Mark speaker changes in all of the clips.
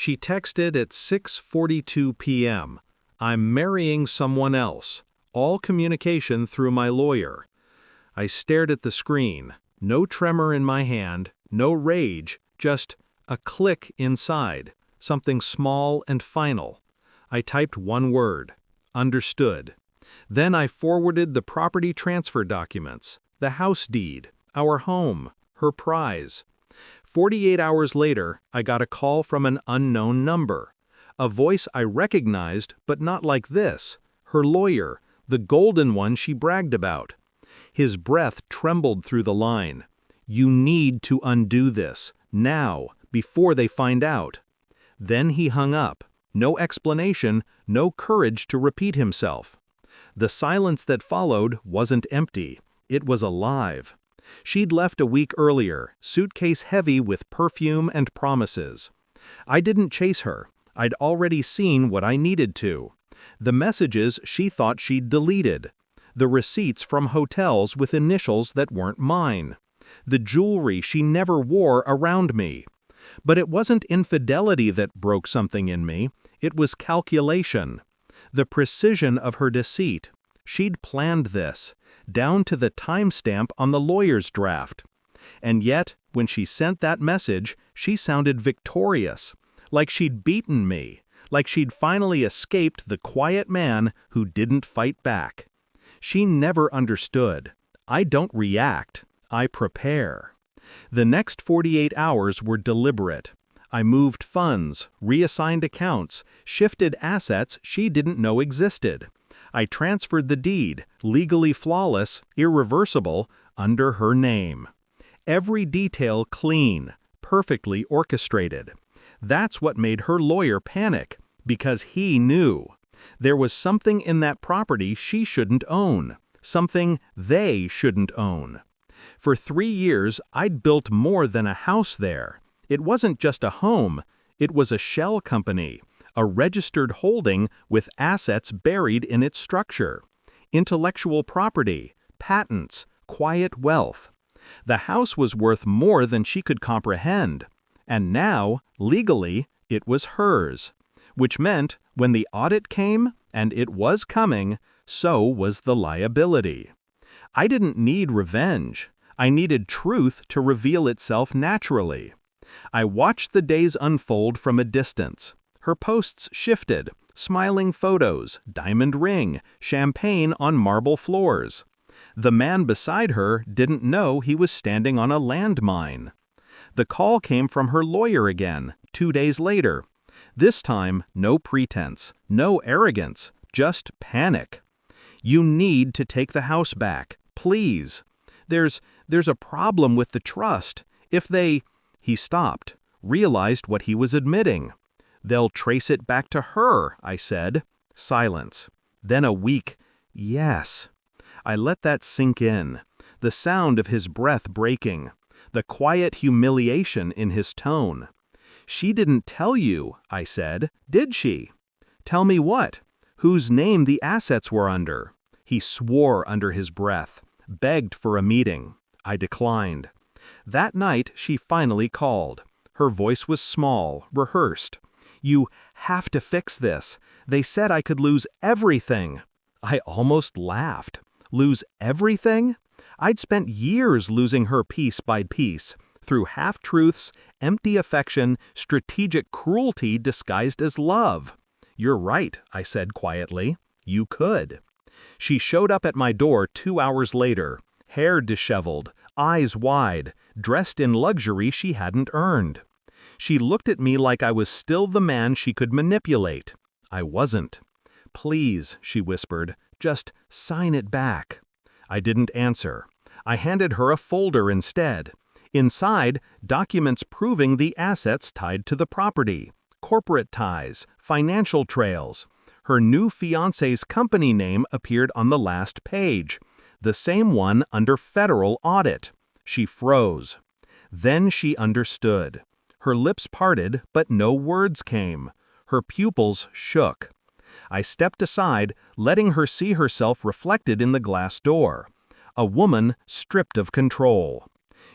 Speaker 1: She texted at 6:42 p.m. I'm marrying someone else. All communication through my lawyer. I stared at the screen. No tremor in my hand, no rage, just a click inside, something small and final. I typed one word. Understood. Then I forwarded the property transfer documents, the house deed, our home, her prize. 48 hours later, I got a call from an unknown number. A voice I recognized, but not like this. Her lawyer, the golden one she bragged about. His breath trembled through the line. You need to undo this, now, before they find out. Then he hung up. No explanation, no courage to repeat himself. The silence that followed wasn't empty. It was alive. She'd left a week earlier, suitcase heavy with perfume and promises. I didn't chase her. I'd already seen what I needed to. The messages she thought she'd deleted. The receipts from hotels with initials that weren't mine. The jewelry she never wore around me. But it wasn't infidelity that broke something in me. It was calculation. The precision of her deceit. She'd planned this, down to the timestamp on the lawyer's draft. And yet, when she sent that message, she sounded victorious, like she'd beaten me, like she'd finally escaped the quiet man who didn't fight back. She never understood. I don't react, I prepare. The next 48 hours were deliberate. I moved funds, reassigned accounts, shifted assets she didn't know existed. I transferred the deed, legally flawless, irreversible, under her name. Every detail clean, perfectly orchestrated. That's what made her lawyer panic, because he knew. There was something in that property she shouldn't own, something they shouldn't own. For 3 years, I'd built more than a house there. It wasn't just a home, it was a shell company, a registered holding with assets buried in its structure. Intellectual property, patents, quiet wealth. The house was worth more than she could comprehend. And now, legally, it was hers. Which meant, when the audit came, and it was coming, so was the liability. I didn't need revenge. I needed truth to reveal itself naturally. I watched the days unfold from a distance. Her posts shifted, smiling photos, diamond ring, champagne on marble floors. The man beside her didn't know he was standing on a landmine. The call came from her lawyer again, 2 days later. This time, no pretense, no arrogance, just panic. You need to take the house back, please. There's a problem with the trust. If they... He stopped, realized what he was admitting. They'll trace it back to her, I said. Silence. Then a weak, yes. I let that sink in. The sound of his breath breaking. The quiet humiliation in his tone. She didn't tell you, I said, did she? Tell me what? Whose name the assets were under? He swore under his breath, begged for a meeting. I declined. That night she finally called. Her voice was small, rehearsed. You have to fix this. They said I could lose everything. I almost laughed. Lose everything? I'd spent years losing her piece by piece, through half-truths, empty affection, strategic cruelty disguised as love. You're right, I said quietly. You could. She showed up at my door 2 hours later, hair disheveled, eyes wide, dressed in luxury she hadn't earned. She looked at me like I was still the man she could manipulate. I wasn't. Please, she whispered, just sign it back. I didn't answer. I handed her a folder instead. Inside, documents proving the assets tied to the property, corporate ties, financial trails. Her new fiancé's company name appeared on the last page, the same one under federal audit. She froze. Then she understood. Her lips parted, but no words came. Her pupils shook. I stepped aside, letting her see herself reflected in the glass door. A woman stripped of control.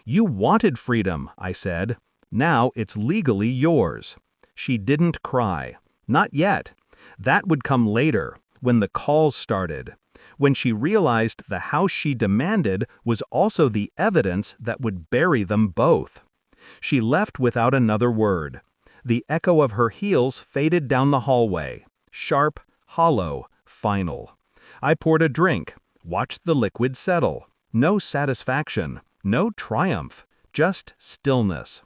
Speaker 1: You wanted freedom, I said. Now it's legally yours. She didn't cry. Not yet. That would come later, when the calls started. When she realized the house she demanded was also the evidence that would bury them both. She left without another word. The echo of her heels faded down the hallway. Sharp, hollow, final. I poured a drink, watched the liquid settle. No satisfaction, no triumph, just stillness.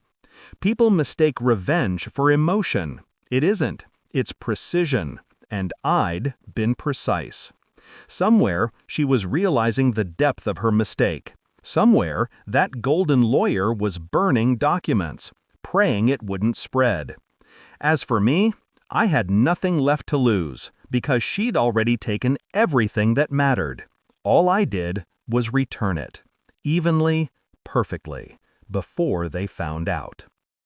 Speaker 1: People mistake revenge for emotion. It isn't. It's precision. And I'd been precise. Somewhere, she was realizing the depth of her mistake. Somewhere, that golden lawyer was burning documents, praying it wouldn't spread. As for me, I had nothing left to lose, because she'd already taken everything that mattered. All I did was return it, evenly, perfectly, before they found out.